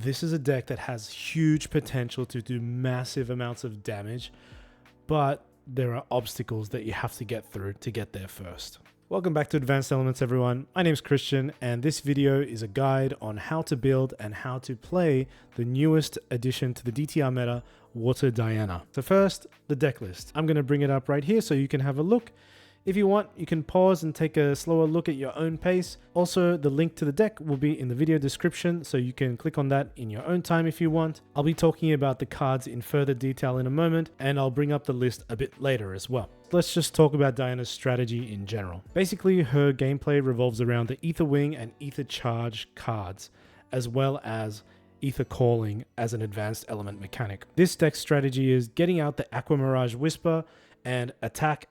This is a deck that has huge potential to do massive amounts of damage, but there are obstacles that you have to get through to get there first. Welcome back to Advanced Elements, everyone. My name is Christian, and this video is a guide on how to build and how to play the newest addition to the DTR meta, Water Diana. So first, the deck list. I'm going to bring it up right here so you can have a look. If you want, you can pause and take a slower look at your own pace. Also, the link to the deck will be in the video description, so you can click on that in your own time if you want. I'll be talking about the cards in further detail in a moment, and I'll bring up the list a bit later as well. Let's just talk about Diana's strategy in general. Basically, her gameplay revolves around the Ether Wing and Ether Charge cards, as well as Ether Calling as an advanced element mechanic. This deck strategy is getting out the Aqua Mirage Whisper and attack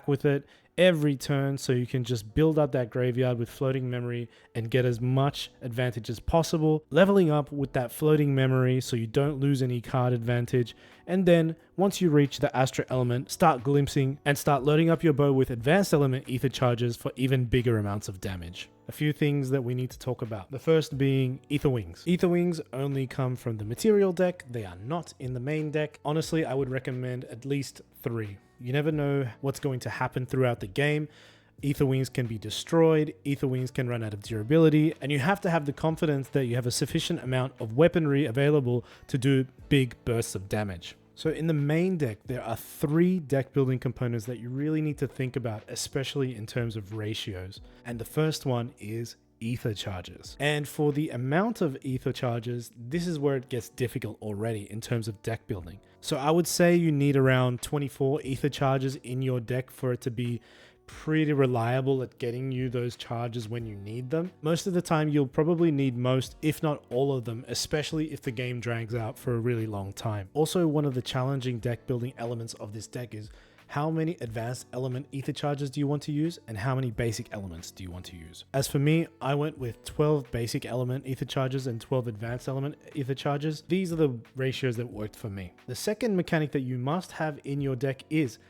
with it every turn, so you can just build up that graveyard with floating memory and get as much advantage as possible, leveling up with that floating memory so you don't lose any card advantage. And then once you reach the Astra element, start glimpsing and start loading up your bow with advanced element ether charges for even bigger amounts of damage. A few things that we need to talk about. The first being Ether Wings. Ether Wings only come from the material deck. They are not in the main deck. Honestly, I would recommend at least 3. You never know what's going to happen throughout the game. Ether Wings can be destroyed, Ether Wings can run out of durability, and you have to have the confidence that you have a sufficient amount of weaponry available to do big bursts of damage. So in the main deck, there are 3 deck building components that you really need to think about, especially in terms of ratios. And the first one is ether charges. And for the amount of ether charges, this is where it gets difficult already in terms of deck building. So I would say you need around 24 ether charges in your deck for it to be pretty reliable at getting you those charges when you need them. Most of the time you'll probably need most, if not all of them, especially if the game drags out for a really long time. Also, one of the challenging deck building elements of this deck is how many advanced element ether charges do you want to use and how many basic elements do you want to use. As for me, I went with 12 basic element ether charges and 12 advanced element ether charges. These are the ratios that worked for me. The second mechanic that you must have in your deck is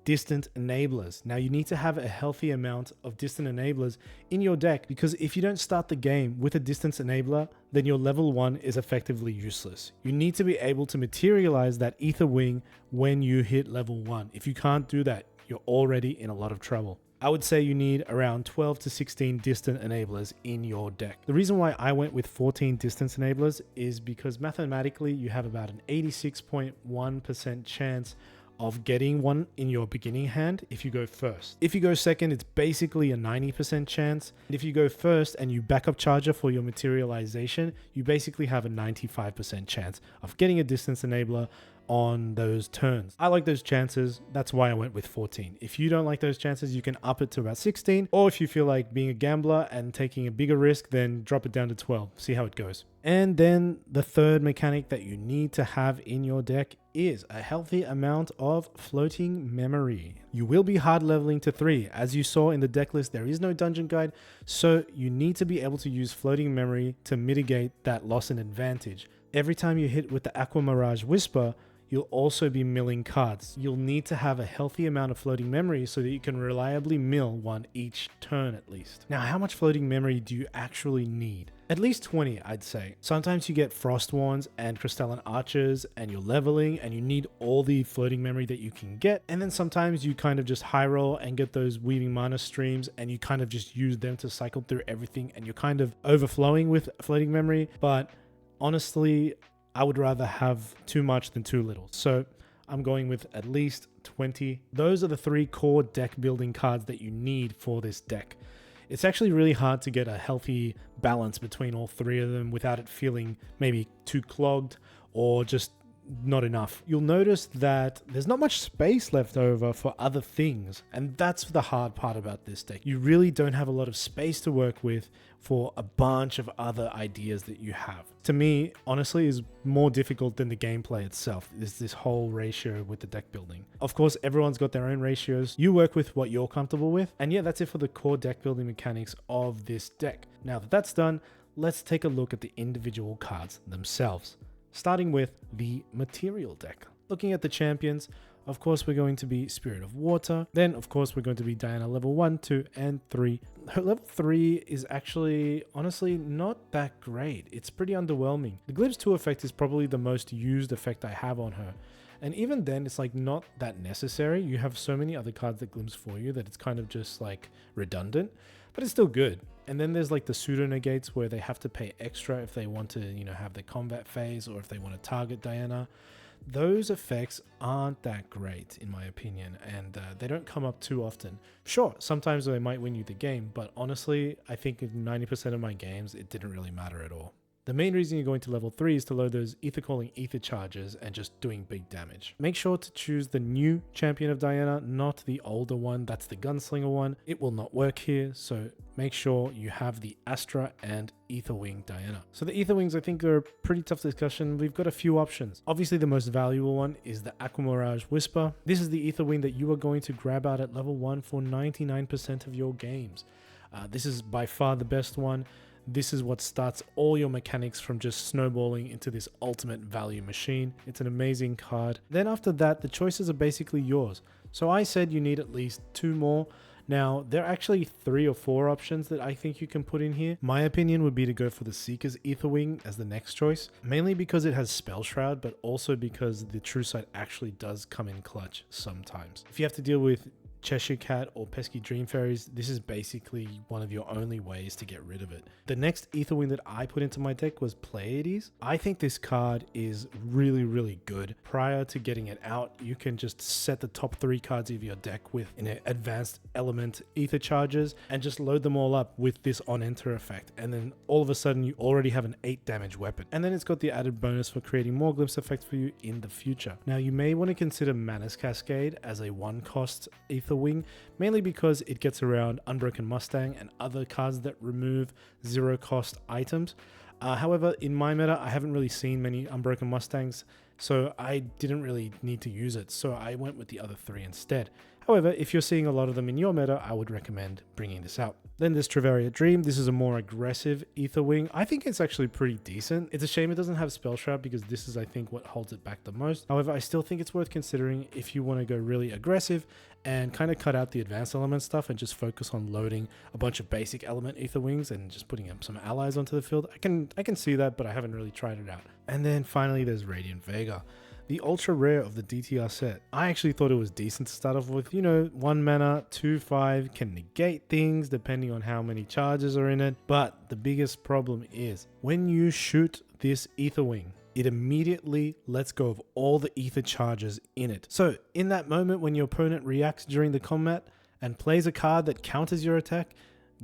distant enablers. Now you need to have a healthy amount of distant enablers in your deck, because if you don't start the game with a distance enabler, then your level 1 is effectively useless. You need to be able to materialize that Ether Wing when you hit level 1. If you can't do that, you're already in a lot of trouble. I would say you need around 12 to 16 distant enablers in your deck. The reason why I went with 14 distance enablers is because mathematically you have about an 86.1% chance of getting one in your beginning hand if you go first. If you go second, it's basically a 90% chance. If you go first and you backup charger for your materialization, you basically have a 95% chance of getting a distance enabler on those turns. I like those chances, that's why I went with 14. If you don't like those chances, you can up it to about 16, or if you feel like being a gambler and taking a bigger risk, then drop it down to 12. See how it goes. And then the third mechanic that you need to have in your deck is a healthy amount of floating memory. You will be hard leveling to 3. As you saw in the deck list, there is no dungeon guide, so you need to be able to use floating memory to mitigate that loss in advantage. Every time you hit with the Aqua Mirage Whisper, you'll also be milling cards. You'll need to have a healthy amount of floating memory so that you can reliably mill one each turn at least. Now, how much floating memory do you actually need? At least 20, I'd say. Sometimes you get Frost Wands and Crystalline Archers and you're leveling and you need all the floating memory that you can get. And then sometimes you kind of just high roll and get those Weaving Mana streams and you kind of just use them to cycle through everything and you're kind of overflowing with floating memory. But honestly, I would rather have too much than too little. So I'm going with at least 20. Those are the 3 core deck building cards that you need for this deck. It's actually really hard to get a healthy balance between all 3 of them without it feeling maybe too clogged or just not enough. You'll notice that there's not much space left over for other things, and that's the hard part about this deck. You really don't have a lot of space to work with for a bunch of other ideas that you have. To me, honestly, is more difficult than the gameplay itself, is this whole ratio with the deck building. Of course, everyone's got their own ratios. You work with what you're comfortable with, and yeah, that's it for the core deck building mechanics of this deck. Now that that's done, let's take a look at the individual cards themselves, starting with the material deck. Looking at the champions, of course, we're going to be Spirit of Water. Then, of course, we're going to be Diana level 1, 2, and 3. Her level 3 is actually, honestly, not that great. It's pretty underwhelming. The Glimpse 2 effect is probably the most used effect I have on her. And even then, it's like not that necessary. You have so many other cards that glimpse for you that it's kind of just like redundant, but it's still good. And then there's like the pseudo negates where they have to pay extra if they want to, have the combat phase or if they want to target Diana. Those effects aren't that great in my opinion, and they don't come up too often. Sure, sometimes they might win you the game, but honestly, I think in 90% of my games, it didn't really matter at all. The main reason you're going to level 3 is to load those ether calling ether charges and just doing big damage. Make sure to choose the new champion of Diana, not the older one. That's the gunslinger one. It will not work here, so make sure you have the Astra and Ether Wing Diana. So the Ether Wings I think are a pretty tough discussion. We've got a few options. Obviously the most valuable one is the Aquamirage Whisper. This is the Ether Wing that you are going to grab out at level 1 for 99% of your games. This is by far the best one. This is what starts all your mechanics from just snowballing into this ultimate value machine. It's an amazing card. Then after that, the choices are basically yours. So I said you need at least 2 more. Now, there are actually 3 or 4 options that I think you can put in here. My opinion would be to go for the Seeker's Ether Wing as the next choice, mainly because it has Spell Shroud, but also because the True Sight actually does come in clutch sometimes. If you have to deal with Cheshire Cat or Pesky Dream Fairies, this is basically one of your only ways to get rid of it. The next Ether Wing that I put into my deck was Pleiades. I think this card is really, really good. Prior to getting it out, you can just set the top 3 cards of your deck with an advanced element ether charges and just load them all up with this on enter effect. And then all of a sudden you already have an 8 damage weapon. And then it's got the added bonus for creating more glimpse effects for you in the future. Now you may want to consider Mana's Cascade as a 1-cost ether wing, mainly because it gets around Unbroken Mustang and other cards that remove 0-cost items. However, in my meta, I haven't really seen many Unbroken Mustangs, so I didn't really need to use it, so I went with the other 3 instead. However, if you're seeing a lot of them in your meta, I would recommend bringing this out. Then there's Treveria Dream. This is a more aggressive ether wing. I think it's actually pretty decent. It's a shame it doesn't have Spell Shroud because this is, I think, what holds it back the most. However, I still think it's worth considering if you want to go really aggressive and kind of cut out the advanced element stuff and just focus on loading a bunch of basic element ether wings and just putting up some allies onto the field. I can see that, but I haven't really tried it out. And then finally, there's Radiant Vega, the ultra rare of the DTR set. I actually thought it was decent to start off with. 1 mana, 2/5, can negate things depending on how many charges are in it. But the biggest problem is when you shoot this ether wing, it immediately lets go of all the ether charges in it. So in that moment when your opponent reacts during the combat and plays a card that counters your attack,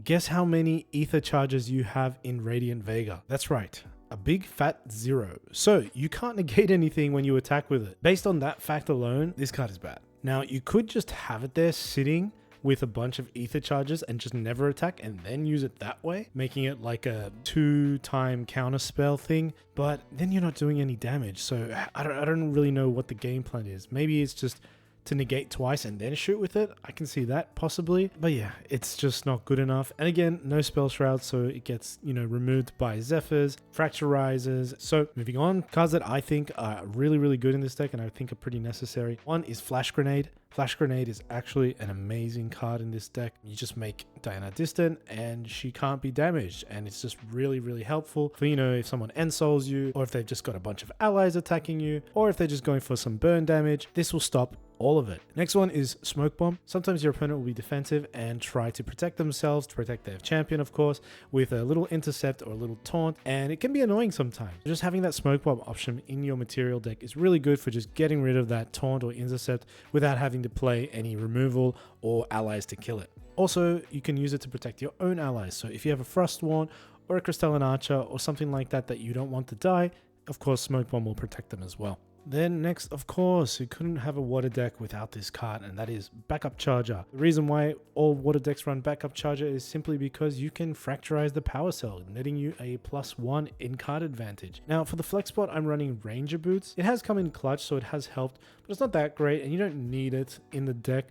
guess how many ether charges you have in Radiant Vega? That's right, a big fat 0. So you can't negate anything when you attack with it. Based on that fact alone, this card is bad. Now you could just have it there sitting with a bunch of ether charges and just never attack and then use it that way, making it like a 2-time counter spell thing, but then you're not doing any damage. So I don't really know what the game plan is. Maybe it's just to negate twice and then shoot with it. I can see that possibly, but yeah, it's just not good enough. And again, no Spell Shroud, so it gets removed by Zephyrs, Fracturizers. So moving on, cards that I think are really, really good in this deck and I think are pretty necessary. One is Flash Grenade. Flash Grenade is actually an amazing card in this deck. You just make Diana distant and she can't be damaged, and it's just really, really helpful for if someone end souls you, or if they've just got a bunch of allies attacking you, or if they're just going for some burn damage. This will stop all of it. Next one is Smoke Bomb. Sometimes your opponent will be defensive and try to protect themselves, to protect their champion, of course, with a little intercept or a little taunt, and it can be annoying sometimes. Just having that Smoke Bomb option in your material deck is really good for just getting rid of that taunt or intercept without having to play any removal or allies to kill it. Also, you can use it to protect your own allies. So if you have a Frostborn or a Crystalline Archer or something like that you don't want to die, of course Smoke Bomb will protect them as well. Then next, of course, you couldn't have a water deck without this card, and that is Backup Charger. The reason why all water decks run Backup Charger is simply because you can fracturize the power cell, netting you a +1 in card advantage. Now for the flex spot, I'm running Ranger Boots. It has come in clutch, so it has helped, but it's not that great and you don't need it in the deck.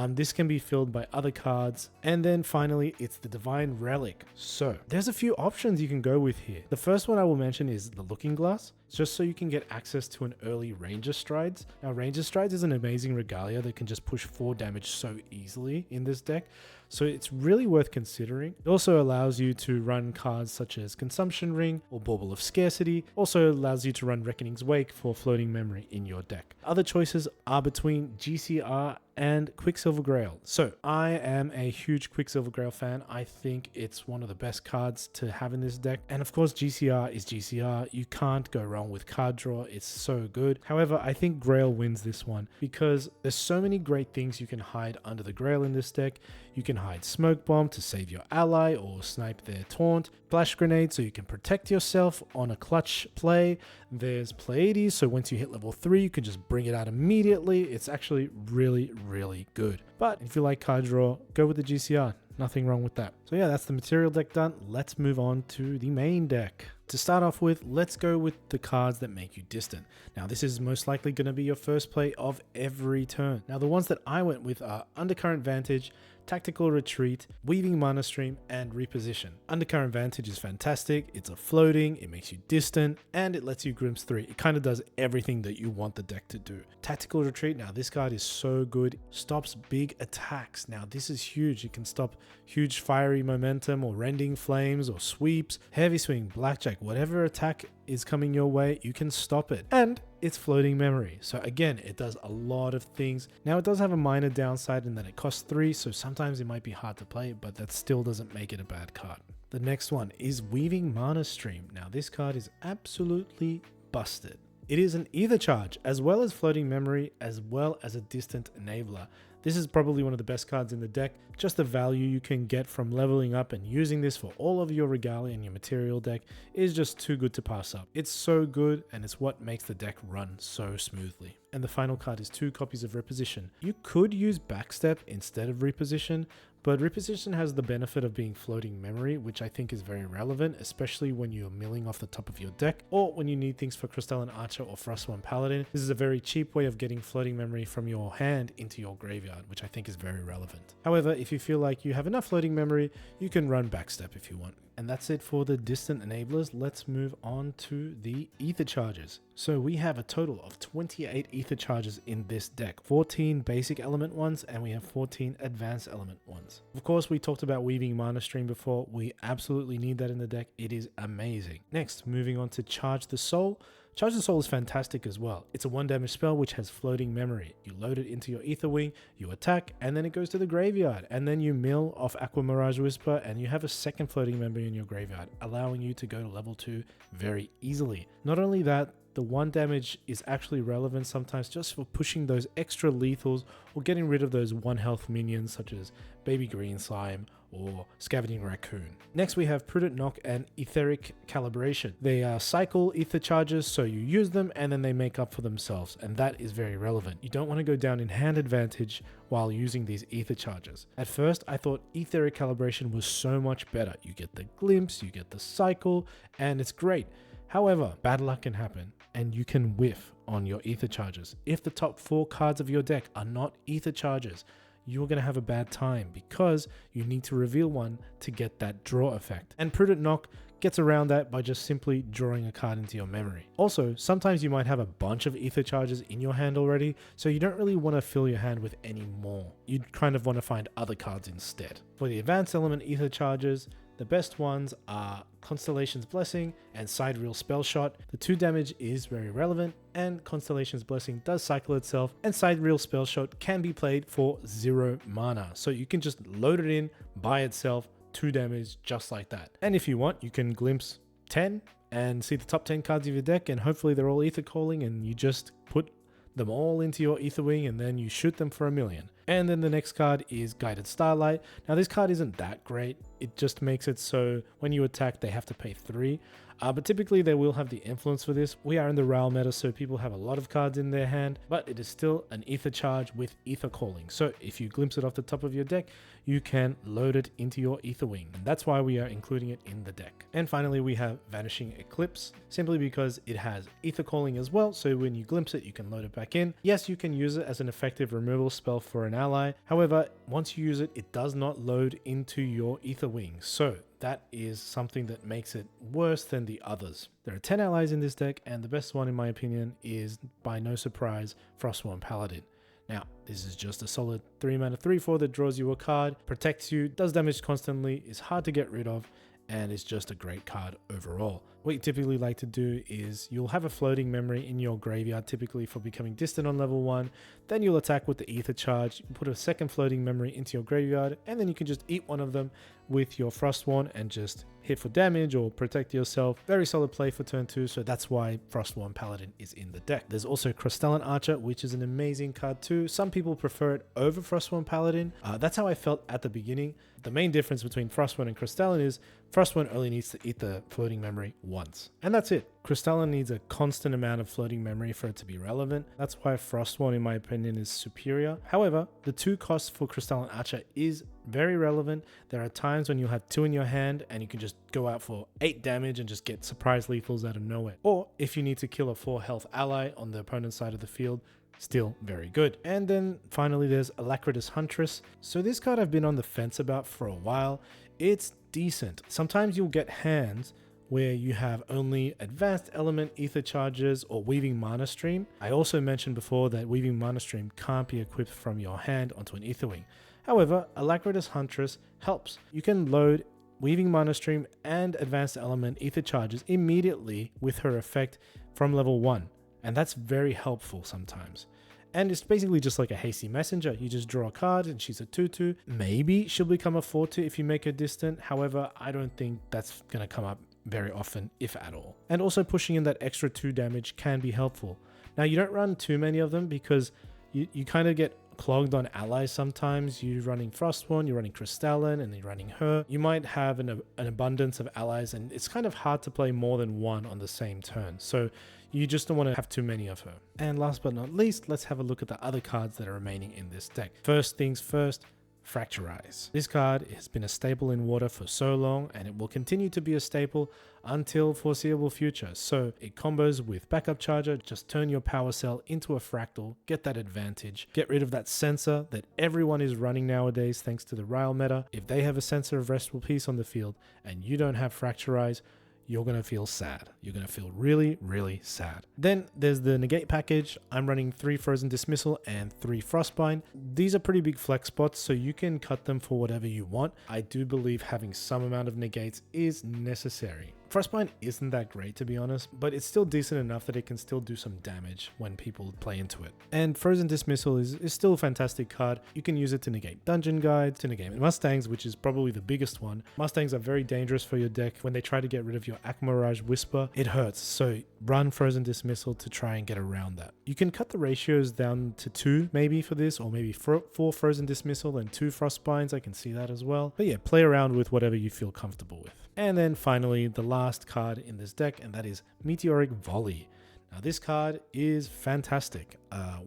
This can be filled by other cards. And then finally, it's the Divine Relic. So there's a few options you can go with here. The first one I will mention is the Looking Glass, just so you can get access to an early Ranger Strides. Now, Ranger Strides is an amazing regalia that can just push 4 damage so easily in this deck, so it's really worth considering. It also allows you to run cards such as Consumption Ring or Bauble of Scarcity. Also allows you to run Reckoning's Wake for Floating Memory in your deck. Other choices are between GCR and Quicksilver Grail. So I am a huge Quicksilver Grail fan. I think it's one of the best cards to have in this deck. And of course, GCR is GCR. You can't go wrong with card draw. It's so good. However, I think Grail wins this one because there's so many great things you can hide under the Grail in this deck. You can hide Smoke Bomb to save your ally or snipe their taunt. Flash Grenade so you can protect yourself on a clutch play. There's Pleiades, so once you hit level 3, you can just bring it out immediately. It's actually really good. But if you like card draw, go with the GCR. Nothing wrong with that. So yeah, that's the material deck done. Let's move on to the main deck. To start off with, let's go with the cards that make you distant. Now, this is most likely going to be your first play of every turn. Now, the ones that I went with are Undercurrent Vantage, Tactical Retreat, Weaving Mana Stream, and Reposition. Undercurrent Vantage is fantastic. It's a floating, it makes you distant, and it lets you Grimps 3. It kind of does everything that you want the deck to do. Tactical Retreat, now this card is so good. Stops big attacks. Now this is huge. It can stop huge fiery momentum or rending flames or sweeps, heavy swing, blackjack, whatever attack is coming your way, you can stop it. And it's floating memory. So again, it does a lot of things. Now it does have a minor downside in that it costs 3, so sometimes it might be hard to play, but that still doesn't make it a bad card. The next one is Weaving Mana Stream. Now this card is absolutely busted. It is an Ether Charge, as well as floating memory, as well as a distant enabler. This is probably one of the best cards in the deck. Just the value you can get from leveling up and using this for all of your regalia and your material deck is just too good to pass up. It's so good, and it's what makes the deck run so smoothly. And the final card is 2 copies of Reposition. You could use Backstep instead of Reposition, but Reposition has the benefit of being floating memory, which I think is very relevant, especially when you're milling off the top of your deck, or when you need things for Crystalline Archer or Frostborn Paladin. This is a very cheap way of getting floating memory from your hand into your graveyard, which I think is very relevant. However, if you feel like you have enough floating memory, you can run Backstep if you want. And that's it for the distant enablers. Let's move on to the Ether Charges. So we have a total of 28 Ether Charges in this deck, 14 basic element ones, and we have 14 advanced element ones. Of course, we talked about Weaving Mana Stream before. We absolutely need that in the deck. It is amazing. Next, moving on to Charge the Soul. Charge the Soul is fantastic as well. It's a 1 damage spell which has floating memory. You load it into your Ether Wing, you attack, and then it goes to the graveyard. And then you mill off Aqua Mirage Whisper, and you have a second floating memory in your graveyard, allowing you to go to level 2 very easily. Not only that, the 1 damage is actually relevant sometimes just for pushing those extra lethals or getting rid of those 1 health minions such as Baby Green Slime or Scavenging Raccoon. Next we have Prudent Knock and Etheric Calibration. They are cycle ether charges, so you use them and then they make up for themselves, and that is very relevant. You don't want to go down in hand advantage while using these ether charges. At first I thought Etheric Calibration was so much better. You get the glimpse, you get the cycle, and it's great. However, bad luck can happen and you can whiff on your ether charges. If the top 4 cards of your deck are not ether charges, you're going to have a bad time because you need to reveal one to get that draw effect. And Prudent Knock gets around that by just simply drawing a card into your memory. Also, sometimes you might have a bunch of ether charges in your hand already, so you don't really want to fill your hand with any more. You kind of want to find other cards instead. For the advanced element ether charges, the best ones are Constellation's Blessing and Sidereal Spell Shot. The 2 damage is very relevant, and Constellation's Blessing does cycle itself, and Sidereal Spell Shot can be played for 0 mana. So you can just load it in by itself, 2 damage just like that. And if you want, you can glimpse 10 and see the top 10 cards of your deck, and hopefully they're all ether calling, and you just put them all into your Ether Wing and then you shoot them for 1,000,000. And then the next card is Guided Starlight. Now this card isn't that great. It just makes it so when you attack they have to pay 3. But typically they will have the influence for this. We are in the Rail meta, so people have a lot of cards in their hand, but it is still an Ether charge with Ether calling. So if you glimpse it off the top of your deck, you can load it into your Ether Wing. And that's why we are including it in the deck. And finally, we have Vanishing Eclipse, simply because it has Ether calling as well. So when you glimpse it, you can load it back in. Yes, you can use it as an effective removal spell for an ally. However, once you use it, it does not load into your Ether Wing. So that is something that makes it worse than the others. There are 10 allies in this deck, and the best one in my opinion is, by no surprise, Frostborn Paladin. Now, this is just a solid 3 mana 3/4 that draws you a card, protects you, does damage constantly, is hard to get rid of, and is just a great card overall. What you typically like to do is you'll have a floating memory in your graveyard, typically for becoming distant on level 1, then you'll attack with the Ether charge, put a second floating memory into your graveyard, and then you can just eat one of them with your Frostborn and just hit for damage or protect yourself. Very solid play for turn 2, so that's why Frostborn Paladin is in the deck. There's also Crystalline Archer, which is an amazing card too. Some people prefer it over Frostborn Paladin. That's how I felt at the beginning. The main difference between Frostborn and Crystalline is Frostborn only needs to eat the floating memory once, and that's it. Crystalline needs a constant amount of floating memory for it to be relevant. That's why Frostborn, in my opinion, is superior. However, the 2 costs for Crystalline Archer is very relevant. There are times when you'll have 2 in your hand and you can just go out for 8 damage and just get surprise lethals out of nowhere. Or if you need to kill a 4 health ally on the opponent's side of the field, still very good. And then finally there's Alacritus Huntress. So this card I've been on the fence about for a while. It's decent. Sometimes you'll get hands where you have only Advanced Element Ether charges or Weaving Mana Stream. I also mentioned before that Weaving Mana Stream can't be equipped from your hand onto an Ether Wing. However, Alacritus Huntress helps. You can load Weaving Mana Stream and Advanced Element Ether charges immediately with her effect from level 1, and that's very helpful sometimes. And it's basically just like a hasty messenger. You just draw a card and she's a 2/2. Maybe she'll become a 4/2 if you make her distant. However, I don't think that's going to come up very often, if at all. And also pushing in that extra 2 damage can be helpful. Now, you don't run too many of them because you kind of get clogged on allies sometimes. You're running Frostborn, you're running Crystalline, and you're running her. You might have an abundance of allies, and it's kind of hard to play more than one on the same turn. So you just don't want to have too many of her. And last but not least, let's have a look at the other cards that are remaining in this deck. First things first, Fracturize. This card has been a staple in Water for so long, and it will continue to be a staple until foreseeable future. So it combos with Backup Charger. Just turn your power cell into a fractal, get that advantage, get rid of that sensor that everyone is running nowadays thanks to the Rail meta. If they have a sensor of Restful Peace on the field and you don't have Fracturize, you're going to feel sad. You're going to feel really, really sad. Then there's the Negate package. I'm running 3 Frozen Dismissal and 3 Frostbind. These are pretty big flex spots, so you can cut them for whatever you want. I do believe having some amount of negates is necessary. Frostbind isn't that great, to be honest, but it's still decent enough that it can still do some damage when people play into it. And Frozen Dismissal is still a fantastic card. You can use it to negate Dungeon Guides, to negate Mustangs, which is probably the biggest one. Mustangs are very dangerous for your deck. When they try to get rid of your Akmirage Whisper, it hurts, so run Frozen Dismissal to try and get around that. You can cut the ratios down to 2 maybe for this, or maybe 4 Frozen Dismissal and 2 Frostbinds. I can see that as well. But yeah, play around with whatever you feel comfortable with. And then finally, the last card in this deck, and that is Meteoric Volley. Now this card is fantastic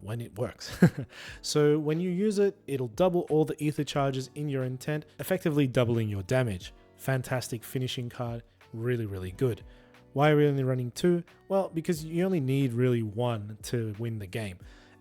when it works. So when you use it, it'll double all the ether charges in your intent, effectively doubling your damage. Fantastic finishing card, really, really good. Why are we only running 2? Well, because you only need really 1 to win the game.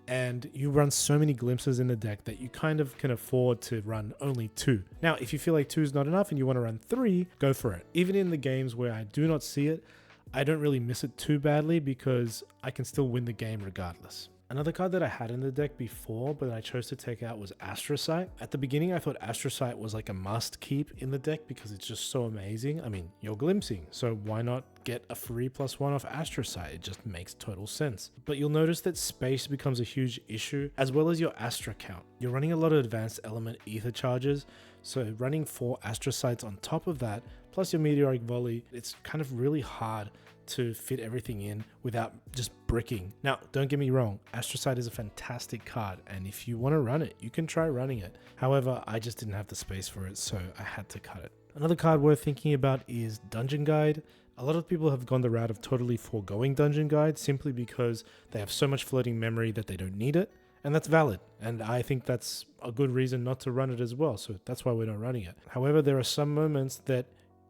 And you run so many glimpses in the deck that you kind of can afford to run only 2. Now, if you feel like 2 is not enough and you want to run 3, go for it. Even in the games where I do not see it, I don't really miss it too badly because I can still win the game regardless. Another card that I had in the deck before, but I chose to take out was Astrocyte. At the beginning, I thought Astrocyte was like a must keep in the deck because it's just so amazing. I mean, you're glimpsing, so why not get a free +1 off Astrocyte? It just makes total sense. But you'll notice that space becomes a huge issue, as well as your Astra count. You're running a lot of advanced element ether charges, so running 4 Astrocytes on top of that, plus your Meteoric Volley, it's kind of really hard to fit everything in without just bricking. Now, don't get me wrong, Astrocyte is a fantastic card, and if you want to run it, you can try running it. However, I just didn't have the space for it, so I had to cut it. Another card worth thinking about is Dungeon Guide. A lot of people have gone the route of totally foregoing Dungeon Guide simply because they have so much floating memory that they don't need it, and that's valid. And I think that's a good reason not to run it as well, so that's why we're not running it. However, there are some moments that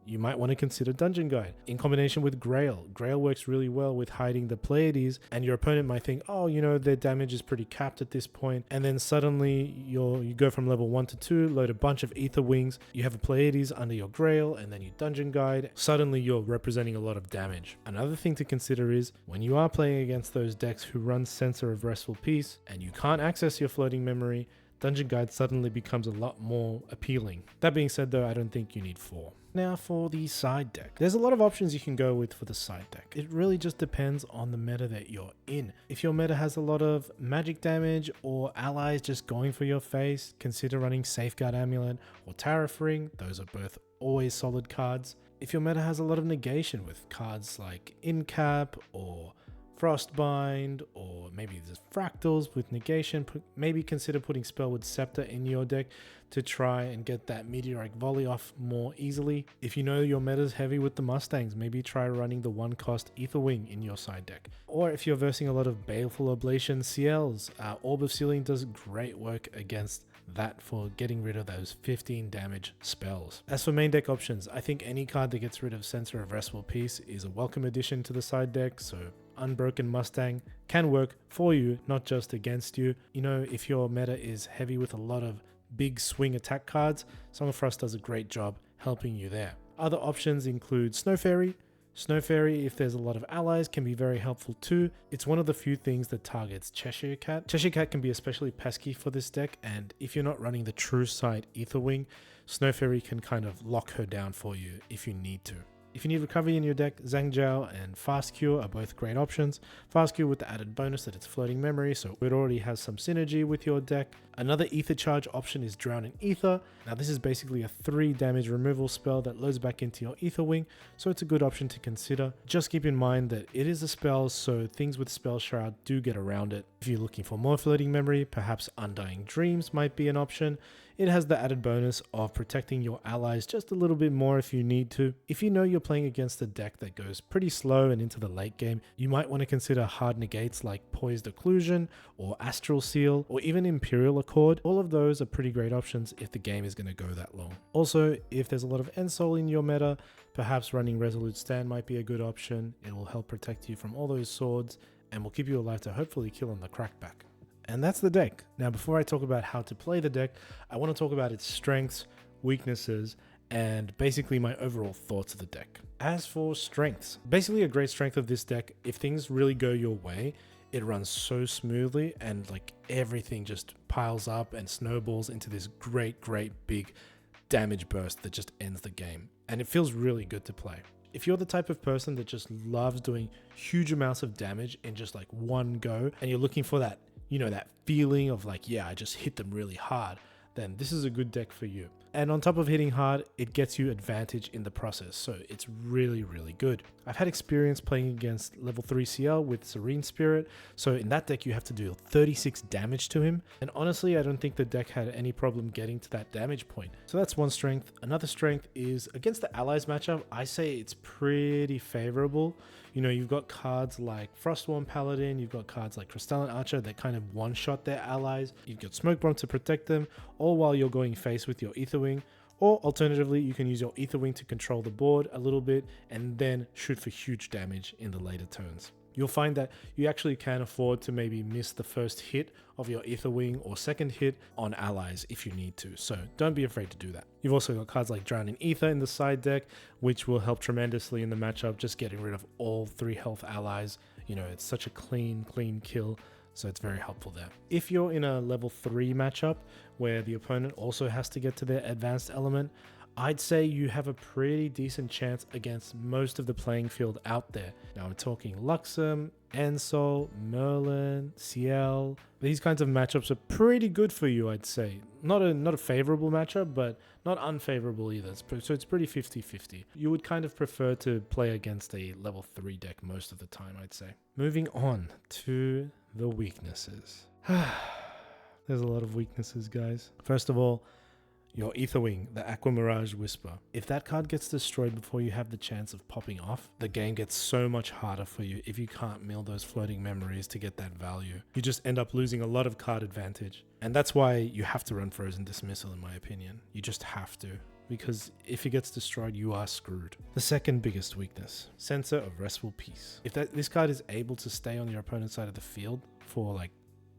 you might want to consider Dungeon Guide in combination with Grail. Grail works really well with hiding the Pleiades, and your opponent might think, oh, you know, their damage is pretty capped at this point, and then suddenly you go from level 1 to 2, load a bunch of Ether Wings, you have a Pleiades under your Grail, and then you Dungeon Guide. Suddenly you're representing a lot of damage. Another thing to consider is when you are playing against those decks who run Censor of Restful Peace, and you can't access your floating memory, Dungeon Guide suddenly becomes a lot more appealing. That being said though, I don't think you need 4. Now for the side deck. There's a lot of options you can go with for the side deck. It really just depends on the meta that you're in. If your meta has a lot of magic damage or allies just going for your face, consider running Safeguard Amulet or Tariff Ring. Those are both always solid cards. If your meta has a lot of negation with cards like Incap or Frostbind, or maybe there's Fractals with negation, maybe consider putting Spellwood Scepter in your deck to try and get that Meteoric Volley off more easily. If you know your meta's heavy with the Mustangs, maybe try running the 1-cost Ether Wing in your side deck. Or if you're versing a lot of Baleful Oblation CLs, Orb of Sealing does great work against that for getting rid of those 15 damage spells. As for main deck options, I think any card that gets rid of Censor of Restful Peace is a welcome addition to the side deck, so Unbroken Mustang can work for you, not just against you. You know, if your meta is heavy with a lot of big swing attack cards, Song of Frost does a great job helping you there. Other options include Snow Fairy. Snow Fairy, if there's a lot of allies, can be very helpful too. It's one of the few things that targets Cheshire Cat. Cheshire Cat can be especially pesky for this deck, and if you're not running the true side Ether Wing, Snow Fairy can kind of lock her down for you if you need to. If you need recovery in your deck, Zhangjiao and Fast Cure are both great options. Fast Cure with the added bonus that it's floating memory, so it already has some synergy with your deck. Another Ether Charge option is Drown in Ether. Now this is basically a 3 damage removal spell that loads back into your Ether Wing, so it's a good option to consider. Just keep in mind that it is a spell, so things with Spell Shroud do get around it. If you're looking for more floating memory, perhaps Undying Dreams might be an option. It has the added bonus of protecting your allies just a little bit more if you need to. If you know you're playing against a deck that goes pretty slow and into the late game, you might want to consider hard negates like Poised Occlusion or Astral Seal or even Imperial Accord. All of those are pretty great options if the game is going to go that long. Also, if there's a lot of End Soul in your meta, perhaps running Resolute Stand might be a good option. It will help protect you from all those swords and will keep you alive to hopefully kill on the crackback. And that's the deck. Now, before I talk about how to play the deck, I want to talk about its strengths, weaknesses, and basically my overall thoughts of the deck. As for strengths, basically a great strength of this deck, if things really go your way, it runs so smoothly and like everything just piles up and snowballs into this great big damage burst that just ends the game. And it feels really good to play. If you're the type of person that just loves doing huge amounts of damage in just like one go, and you're looking for that, you know, that feeling of like, yeah, I just hit them really hard, then this is a good deck for you. And on top of hitting hard, it gets you advantage in the process, so it's really good. I've had experience playing against level 3 CL with Serene Spirit, so in that deck you have to do 36 damage to him, and honestly I don't think the deck had any problem getting to that damage point. So that's one strength. Another strength is against the allies matchup, I say it's pretty favorable. You know, you've got cards like Frostworn Paladin, you've got cards like Crystalline Archer that kind of one-shot their allies, you've got Smoke Bomb to protect them, all while you're going face with your Ether Wing. Or alternatively, you can use your Ether Wing to control the board a little bit and then shoot for huge damage in the later turns. You'll find that you actually can afford to maybe miss the first hit of your Ether Wing or second hit on allies if you need to, so don't be afraid to do that. You've also got cards like Drown in Ether in the side deck, which will help tremendously in the matchup, just getting rid of all 3 health allies. You know, it's such a clean kill, so it's very helpful there. If you're in a level 3 matchup where the opponent also has to get to their advanced element, I'd say you have a pretty decent chance against most of the playing field out there. Now I'm talking Luxem, Ensol, Merlin, CL. These kinds of matchups are pretty good for you, I'd say. Not a favorable matchup, but not unfavorable either. So it's pretty 50-50. You would kind of prefer to play against a level 3 deck most of the time, I'd say. Moving on to the weaknesses. There's a lot of weaknesses, guys. First of all, your Aetherwing, the Aqua Mirage Whisper. If that card gets destroyed before you have the chance of popping off, the game gets so much harder for you if you can't mill those floating memories to get that value. You just end up losing a lot of card advantage. And that's why you have to run Frozen Dismissal in my opinion. You just have to. Because if it gets destroyed, you are screwed. The second biggest weakness, Sensor of Restful Peace. If this card is able to stay on your opponent's side of the field for like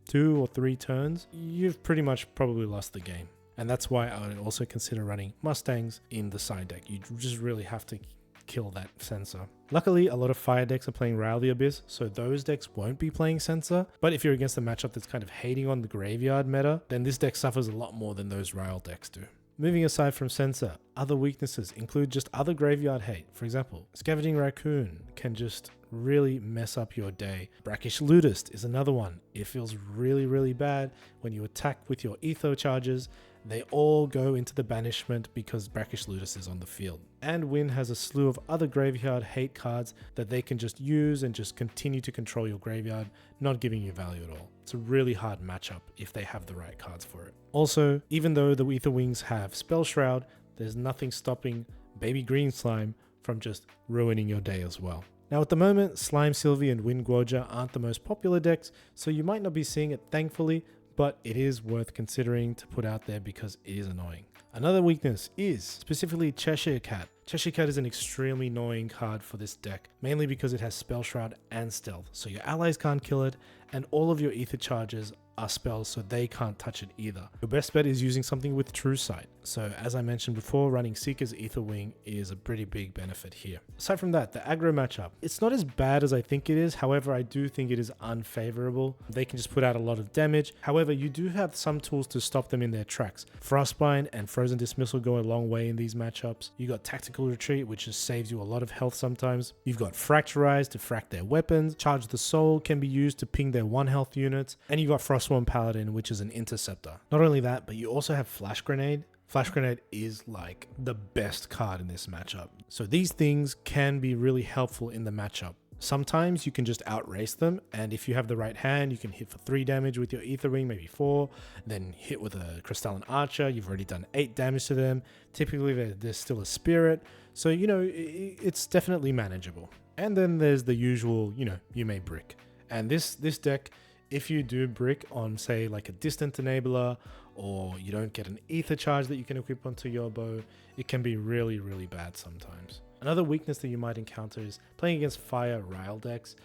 2 or 3 turns, you've pretty much probably lost the game. And that's why I would also consider running Mustangs in the side deck. You just really have to kill that Sensor. Luckily, a lot of fire decks are playing Rile the Abyss, so those decks won't be playing Sensor. But if you're against a matchup that's kind of hating on the graveyard meta, then this deck suffers a lot more than those Rile decks do. Moving aside from Sensor, other weaknesses include just other graveyard hate. For example, Scavenging Raccoon can just really mess up your day. Brackish Ludist is another one. It feels really bad when you attack with your Etho charges. They all go into the banishment because Brackish Ludist is on the field. And Win has a slew of other graveyard hate cards that they can just use and just continue to control your graveyard, not giving you value at all. It's a really hard matchup if they have the right cards for it. Also, even though the Aetherwings have Spell Shroud, there's nothing stopping Baby Green Slime from just ruining your day as well. Now at the moment, Slime Sylvie and Wind Gorger aren't the most popular decks, so you might not be seeing it thankfully, but it is worth considering to put out there because it is annoying. Another weakness is specifically Cheshire Cat. Cheshire Cat is an extremely annoying card for this deck, mainly because it has Spell Shroud and Stealth, so your allies can't kill it, and all of your Ether charges are spells, so they can't touch it either. Your best bet is using something with True Sight. So as I mentioned before, running Seeker's Aetherwing is a pretty big benefit here. Aside from that, the aggro matchup, it's not as bad as I think it is. However, I do think it is unfavorable. They can just put out a lot of damage. However, you do have some tools to stop them in their tracks. Frostbind and Frozen Dismissal go a long way in these matchups. You got Tactical Retreat, which just saves you a lot of health sometimes. You've got Fracturize to frack their weapons. Charge the Soul can be used to ping their 1 health units. And you got Frostworm Paladin, which is an interceptor. Not only that, but you also have Flash Grenade. Flash Grenade is like the best card in this matchup. So these things can be really helpful in the matchup. Sometimes you can just outrace them, and if you have the right hand, you can hit for 3 damage with your Aetherwing, maybe 4, then hit with a Crystalline Archer. You've already done 8 damage to them. Typically, there's still a Spirit, so it's definitely manageable. And then there's the usual, you may brick. And this deck, if you do brick on, say, like a Distant Enabler, or you don't get an Ether charge that you can equip onto your bow, it can be really bad sometimes. Another weakness that you might encounter is playing against Fire Rile decks.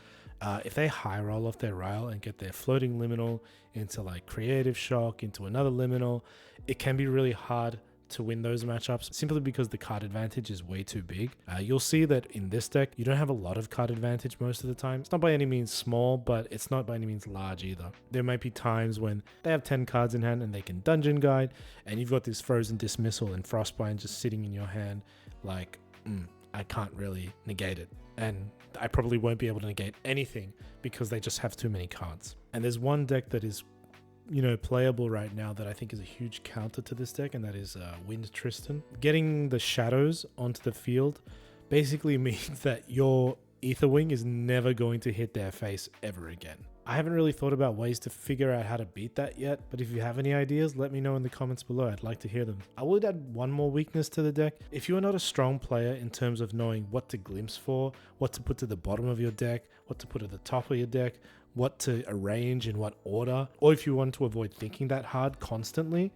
If they high roll off their Rile and get their floating liminal into like Creative Shock, into another liminal, it can be really hard to win those matchups simply because the card advantage is way too big. You'll see that in this deck, you don't have a lot of card advantage most of the time. It's not by any means small, but it's not by any means large either. There might be times when they have 10 cards in hand and they can Dungeon Guide, and you've got this Frozen Dismissal and Frostbind just sitting in your hand like, I can't really negate it. And I probably won't be able to negate anything because they just have too many cards. And there's one deck that is playable right now that I think is a huge counter to this deck, and that is Wind Tristan. Getting the shadows onto the field basically means that your Aetherwing is never going to hit their face ever again. I haven't really thought about ways to figure out how to beat that yet, but if you have any ideas, let me know in the comments below. I'd like to hear them. I would add one more weakness to the deck. If you are not a strong player in terms of knowing what to glimpse for, what to put to the bottom of your deck, what to put at the top of your deck, what to arrange in what order, or if you want to avoid thinking that hard constantly,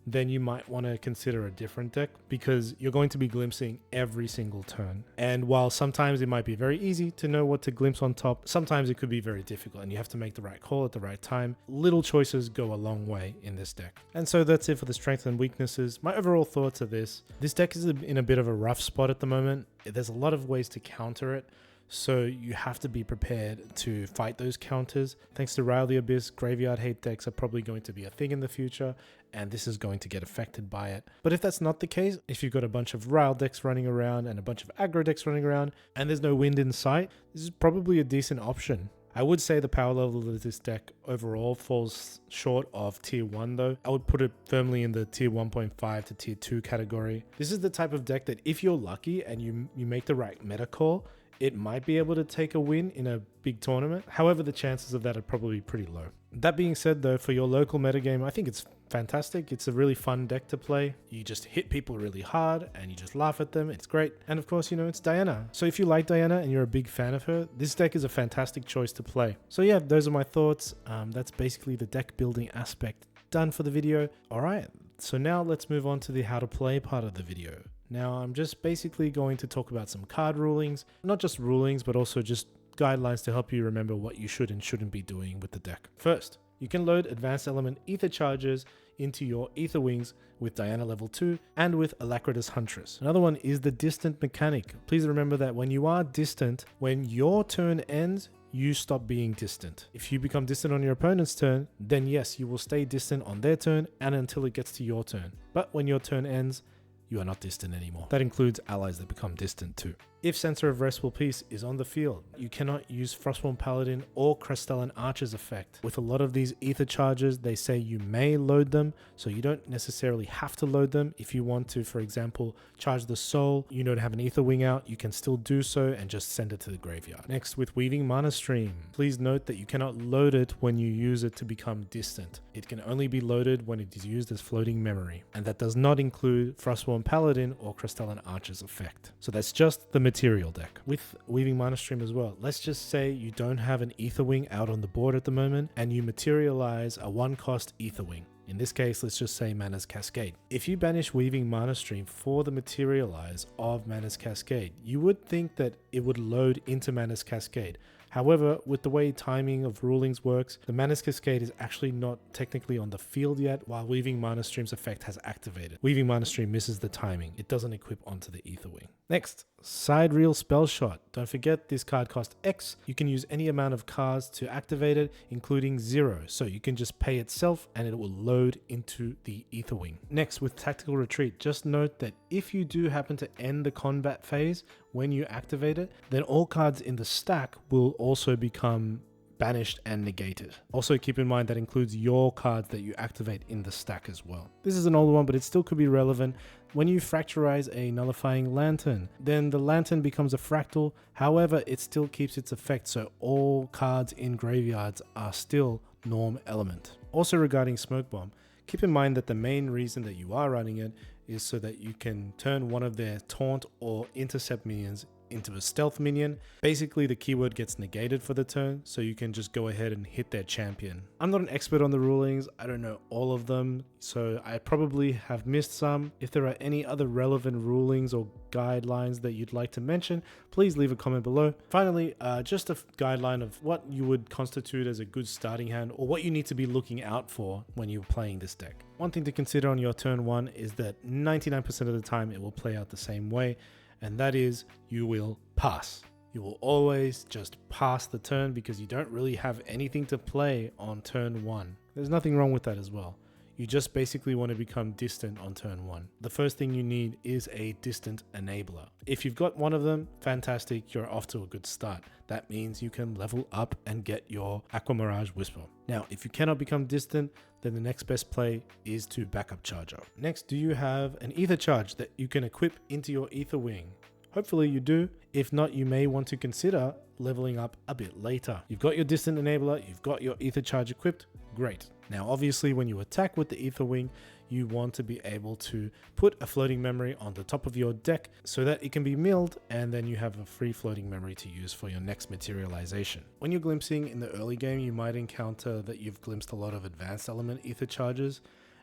then you might want to consider a different deck because you're going to be glimpsing every single turn. And while sometimes it might be very easy to know what to glimpse on top, sometimes it could be very difficult and you have to make the right call at the right time. Little choices go a long way in this deck. And so that's it for the strengths and weaknesses. My overall thoughts are this deck is in a bit of a rough spot at the moment. There's a lot of ways to counter it, so you have to be prepared to fight those counters. Thanks to Rile the Abyss, graveyard hate decks are probably going to be a thing in the future, and this is going to get affected by it. But if that's not the case, if you've got a bunch of Rile decks running around and a bunch of aggro decks running around, and there's no wind in sight, this is probably a decent option. I would say the power level of this deck overall falls short of tier 1 though. I would put it firmly in the tier 1.5 to tier 2 category. This is the type of deck that if you're lucky and you make the right meta call, it might be able to take a win in a big tournament. However, the chances of that are probably pretty low. That being said though, for your local metagame, I think it's fantastic. It's a really fun deck to play. You just hit people really hard and you just laugh at them. It's great. And of course, it's Diana. So if you like Diana and you're a big fan of her, this deck is a fantastic choice to play. So yeah, those are my thoughts. That's basically the deck building aspect done for the video. All right. So now let's move on to the how to play part of the video. Now I'm just basically going to talk about some card rulings, not just rulings, but also just guidelines to help you remember what you should and shouldn't be doing with the deck. First, you can load advanced element ether charges into your ether wings with Diana level 2 and with Alacritus Huntress. Another one is the distant mechanic. Please remember that when you are distant, when your turn ends, you stop being distant. If you become distant on your opponent's turn, then yes, you will stay distant on their turn and until it gets to your turn. But when your turn ends, you are not distant anymore. That includes allies that become distant too. If Censor of Restful Peace is on the field, you cannot use Frostborn Paladin or Crystalline Archer's effect. With a lot of these ether charges, they say you may load them, so you don't necessarily have to load them. If you want to, for example, charge the soul, to have an ether wing out, you can still do so and just send it to the graveyard. Next, with Weaving Mana Stream, please note that you cannot load it when you use it to become distant. It can only be loaded when it is used as floating memory, and that does not include Frostborn Paladin or Crystalline Archer's effect. So that's just the material deck. With Weaving Mana Stream as well, let's just say you don't have an ether wing out on the board at the moment and you materialize a 1-cost ether wing. In this case, let's just say Mana's Cascade. If you banish Weaving Mana Stream for the materialize of Mana's Cascade, you would think that it would load into Mana's Cascade. However, with the way timing of rulings works, the Mana's Cascade is actually not technically on the field yet while Weaving Mana Stream's effect has activated. Weaving Mana Stream misses the timing. It doesn't equip onto the ether wing. Next, Side Reel Spell Shot. Don't forget this card costs X. You can use any amount of cards to activate it, including 0. So you can just pay itself and it will load into the ether wing. Next, with Tactical Retreat, just note that if you do happen to end the combat phase when you activate it, then all cards in the stack will also become banished and negated. Also keep in mind that includes your cards that you activate in the stack as well. This is an older one, but it still could be relevant. When you fracturize a nullifying lantern, then the lantern becomes a fractal. However, it still keeps its effect, so all cards in graveyards are still norm element. Also regarding Smoke Bomb, keep in mind that the main reason that you are running it is so that you can turn one of their taunt or intercept minions into a stealth minion. Basically, the keyword gets negated for the turn, so you can just go ahead and hit their champion. I'm not an expert on the rulings, I don't know all of them, so I probably have missed some. If there are any other relevant rulings or guidelines that you'd like to mention, please leave a comment below. Finally, just a guideline of what you would constitute as a good starting hand or what you need to be looking out for when you're playing this deck. One thing to consider on your turn 1 is that 99% of the time it will play out the same way, and that is you will pass. You will always just pass the turn because you don't really have anything to play on turn 1. There's nothing wrong with that as well. You just basically want to become distant on turn 1. The first thing you need is a distant enabler. If you've got one of them, fantastic, you're off to a good start. That means you can level up and get your Aqua Mirage Whisper. Now, if you cannot become distant, then the next best play is to backup charger. Next, do you have an ether charge that you can equip into your ether wing? Hopefully you do. If not, you may want to consider leveling up a bit later. You've got your distant enabler, you've got your ether charge equipped, great. Now obviously when you attack with the ether wing, you want to be able to put a floating memory on the top of your deck so that it can be milled and then you have a free floating memory to use for your next materialization. When you're glimpsing in the early game, you might encounter that you've glimpsed a lot of advanced element ether charges.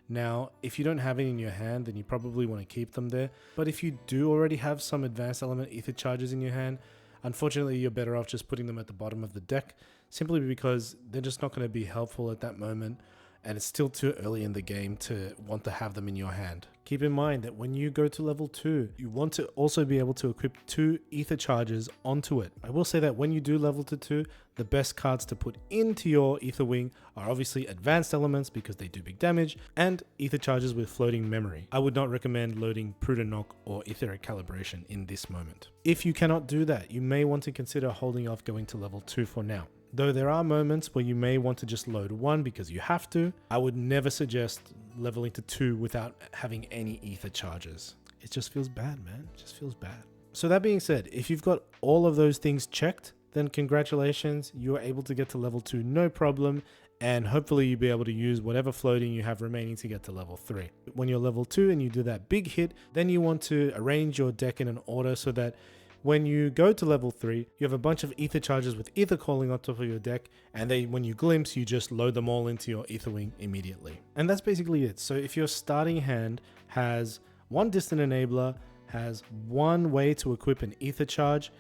Now, if you don't have any in your hand, then you probably want to keep them there. But if you do already have some advanced element ether charges in your hand, unfortunately, you're better off just putting them at the bottom of the deck, simply because they're just not going to be helpful at that moment. And it's still too early in the game to want to have them in your hand. Keep in mind that when you go to level 2, you want to also be able to equip 2 ether charges onto it. I will say that when you do level to 2, the best cards to put into your ether wing are obviously advanced elements because they do big damage, and ether charges with floating memory. I would not recommend loading Prudent Knock or Etheric Calibration in this moment. If you cannot do that, you may want to consider holding off going to level 2 for now. Though there are moments where you may want to just load 1 because you have to, I would never suggest leveling to 2 without having any ether charges. It just feels bad, man. It just feels bad. So that being said, if you've got all of those things checked, then congratulations, you're able to get to level 2 no problem, and hopefully you'll be able to use whatever floating you have remaining to get to level 3. When you're level 2 and you do that big hit, then you want to arrange your deck in an order so that when you go to level 3, you have a bunch of ether charges with ether calling on top of your deck, and then when you glimpse, you just load them all into your ether wing immediately. And that's basically it. So if your starting hand has one distant enabler, has one way to equip an ether charge,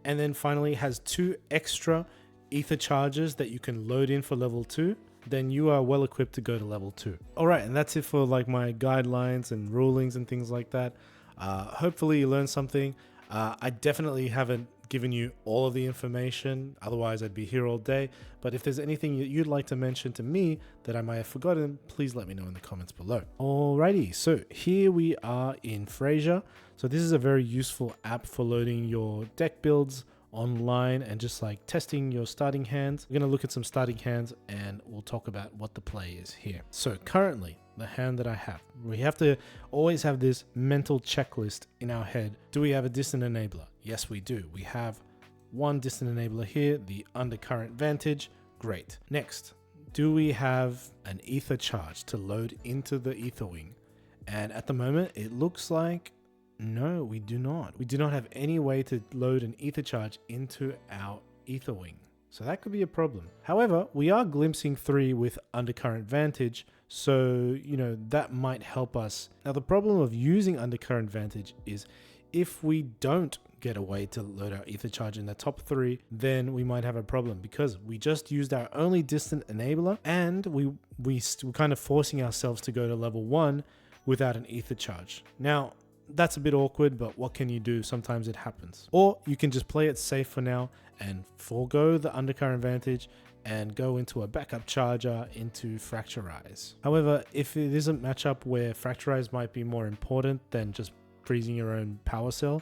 and then finally has 2 extra ether charges that you can load in for level 2, then you are well equipped to go to level 2. All right, and that's it for like my guidelines and rulings and things like that. Hopefully you learned something. I definitely haven't given you all of the information, otherwise I'd be here all day. But if there's anything you'd like to mention to me that I might have forgotten, please let me know in the comments below. Alrighty, so here we are in Fraser. So this is a very useful app for loading your deck builds online and just like testing your starting hands. We're going to look at some starting hands and we'll talk about what the play is here. So currently, the hand that I have, we have to always have this mental checklist in our head. Do we have a distant enabler? Yes, we do. We have one distant enabler here, the undercurrent vantage. Great. Next, do we have an ether charge to load into the ether wing? And at the moment, it looks like no, we do not. We do not have any way to load an ether charge into our ether wing. So that could be a problem. However, we are glimpsing 3 with undercurrent vantage, so that might help us. Now the problem of using undercurrent vantage is if we don't get a way to load our ether charge in the top 3, then we might have a problem because we just used our only distant enabler and we're kind of forcing ourselves to go to level 1 without an ether charge. Now, that's a bit awkward, but what can you do? Sometimes it happens. Or you can just play it safe for now and forego the undercurrent vantage and go into a backup charger into Fracturize. However, if it is a matchup where Fracturize might be more important than just freezing your own power cell,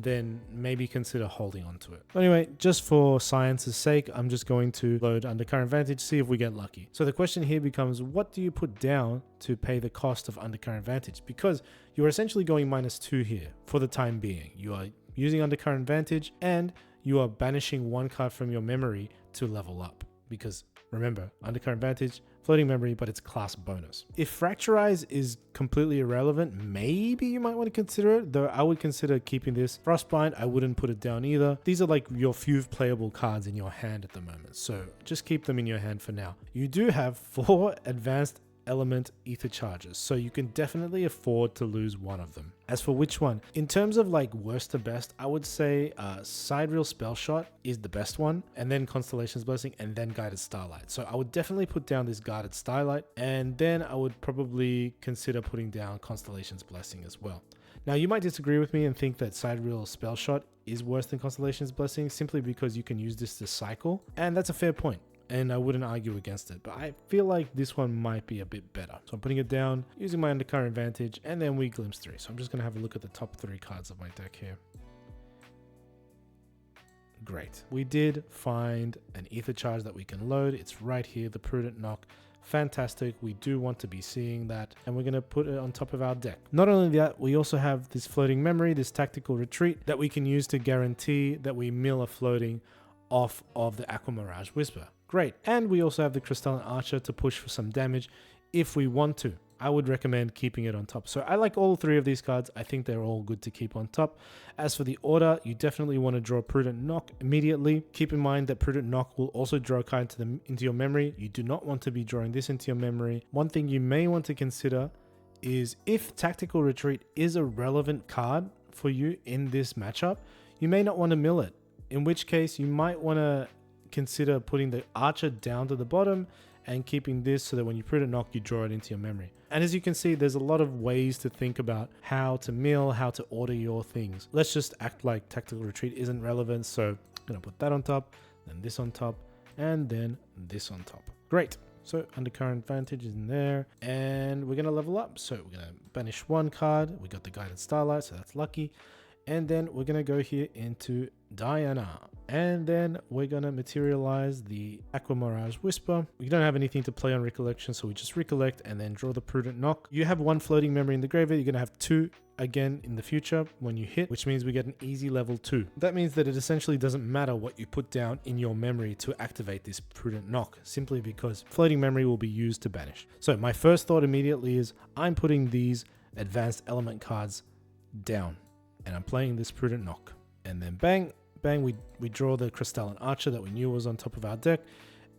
then maybe consider holding on to it. Anyway, just for science's sake, I'm just going to load undercurrent vantage, see if we get lucky. So the question here becomes, what do you put down to pay the cost of undercurrent vantage? Because you're essentially going -2 here for the time being. You are using undercurrent vantage and you are banishing 1 card from your memory to level up. Because remember, undercurrent vantage, floating memory, but it's class bonus. If Fracturize is completely irrelevant, maybe you might want to consider it, though I would consider keeping this. Frostbind, I wouldn't put it down either. These are like your few playable cards in your hand at the moment, so just keep them in your hand for now. You do have 4 advanced element ether charges, so you can definitely afford to lose one of them. As for which one, in terms of like worst to best, I would say Sidereal Spell Shot is the best one, and then Constellation's Blessing, and then Guided Starlight. So I would definitely put down this Guided Starlight, and then I would probably consider putting down Constellation's Blessing as well. Now you might disagree with me and think that Sidereal Spell Shot is worse than Constellation's Blessing simply because you can use this to cycle, and that's a fair point. And I wouldn't argue against it, but I feel like this one might be a bit better. So I'm putting it down, using my undercurrent vantage, and then we glimpse 3. So I'm just going to have a look at the top 3 cards of my deck here. Great. We did find an ether charge that we can load. It's right here, the Prudent Knock. Fantastic. We do want to be seeing that, and we're going to put it on top of our deck. Not only that, we also have this floating memory, this tactical retreat that we can use to guarantee that we mill a floating off of the Aqua Mirage Whisper. Great. And we also have the Crystalline Archer to push for some damage if we want to. I would recommend keeping it on top. So I like all 3 of these cards. I think they're all good to keep on top. As for the order, you definitely want to draw Prudent Knock immediately. Keep in mind that Prudent Knock will also draw a card into your memory. You do not want to be drawing this into your memory. One thing you may want to consider is if Tactical Retreat is a relevant card for you in this matchup, you may not want to mill it. In which case, you might want to consider putting the Archer down to the bottom and keeping this so that when you Prudent Knock, you draw it into your memory. And as you can see, there's a lot of ways to think about how to mill, how to order your things. Let's just act like Tactical Retreat isn't relevant. So I'm going to put that on top, then this on top, and then this on top. Great. So Undercurrent Vantage is in there, and we're going to level up. So we're going to banish 1 card. We got the Guided Starlight, so that's lucky. And then we're going to go here into Diana. And then we're going to materialize the Aqua Mirage Whisper. We don't have anything to play on Recollection, so we just recollect and then draw the Prudent Knock. You have one floating memory in the graveyard. You're going to have 2 again in the future when you hit, which means we get an easy level 2. That means that it essentially doesn't matter what you put down in your memory to activate this Prudent Knock, simply because floating memory will be used to banish. So my first thought immediately is I'm putting these advanced element cards down and I'm playing this Prudent Knock, and then bang bang, we draw the Crystalline Archer that we knew was on top of our deck,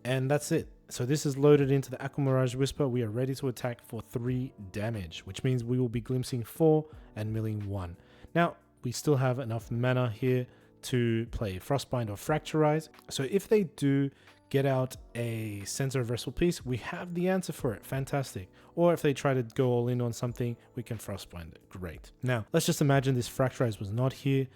and that's it. So this is loaded into the Aqua Mirage Whisper. We are ready to attack for 3 damage, which means we will be glimpsing 4 and milling 1. Now, we still have enough mana here to play Frostbind or Fracturize. So if they do get out a Center of Wrestle Piece, we have the answer for it. Fantastic. Or if they try to go all in on something, we can Frostbind it. Great. Now, let's just imagine this Fracturize was not here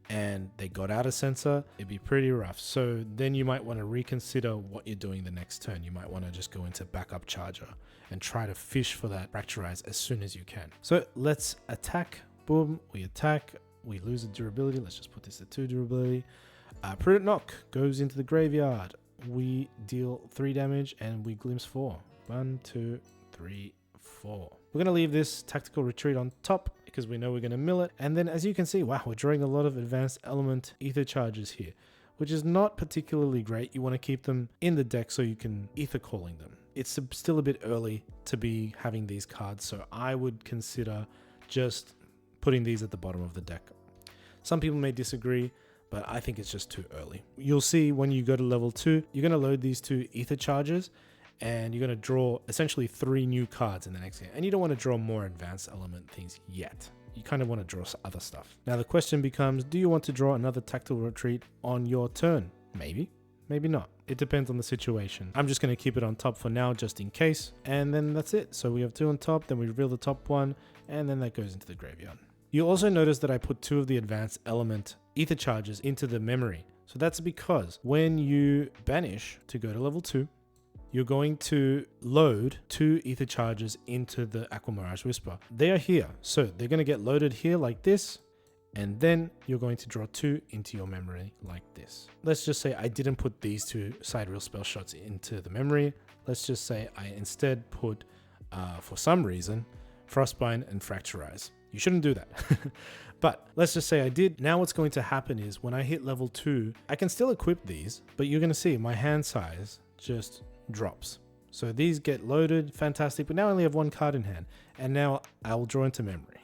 and they got out a sensor. It'd be pretty rough. So then you might want to reconsider what you're doing the next turn. You might want to just go into backup charger and try to fish for that Fracturize as soon as you can. So let's attack. Boom, we attack. We lose a durability. Let's just put this at 2 durability. Prudent Knock goes into the graveyard. We deal 3 damage and we glimpse 4. 1, 2, 3, 4. We're going to leave this Tactical Retreat on top because we know we're going to mill it. And then as you can see, wow, we're drawing a lot of advanced element ether charges here, which is not particularly great. You want to keep them in the deck so you can ether calling them. It's still a bit early to be having these cards, so I would consider just putting these at the bottom of the deck. Some people may disagree, but I think it's just too early. You'll see when you go to level 2, you're going to load these 2 ether charges and you're going to draw essentially 3 new cards in the next game. And you don't want to draw more advanced element things yet. You kind of want to draw other stuff. Now the question becomes, do you want to draw another Tactical Retreat on your turn? Maybe, maybe not. It depends on the situation. I'm just going to keep it on top for now just in case. And then that's it. So we have 2 on top, then we reveal the top one, and then that goes into the graveyard. You'll also notice that I put 2 of the advanced element ether charges into the memory. So that's because when you banish to go to level 2, you're going to load 2 ether charges into the Aqua Mirage Whisper. They are here. So they're going to get loaded here like this. And then you're going to draw 2 into your memory like this. Let's just say I didn't put these 2 Sidereal spell shots into the memory. Let's just say I instead put, for some reason, Frostbind and Fracturize. You shouldn't do that. But let's just say I did. Now what's going to happen is when I hit level 2, I can still equip these, but you're going to see my hand size just drops. So these get loaded, fantastic, but now I only have 1 card in hand, and now I'll draw into memory.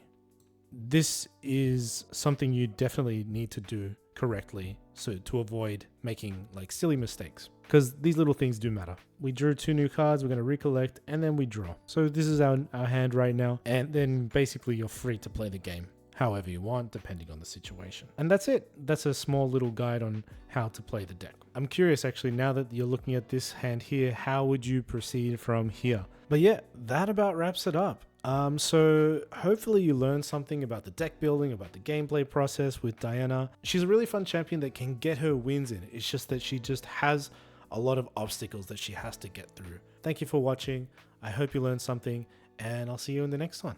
This is something you definitely need to do correctly so to avoid making like silly mistakes, because these little things do matter. We drew 2 new cards, we're going to recollect, and then we draw. So this is our hand right now, and then basically you're free to play the game however you want, depending on the situation. And that's it. That's a small little guide on how to play the deck. I'm curious actually, now that you're looking at this hand here, how would you proceed from here? But yeah, that about wraps it up. So hopefully you learned something about the deck building, about the gameplay process with Diana. She's a really fun champion that can get her wins in. It's just that she just has a lot of obstacles that she has to get through. Thank you for watching. I hope you learned something, and I'll see you in the next one.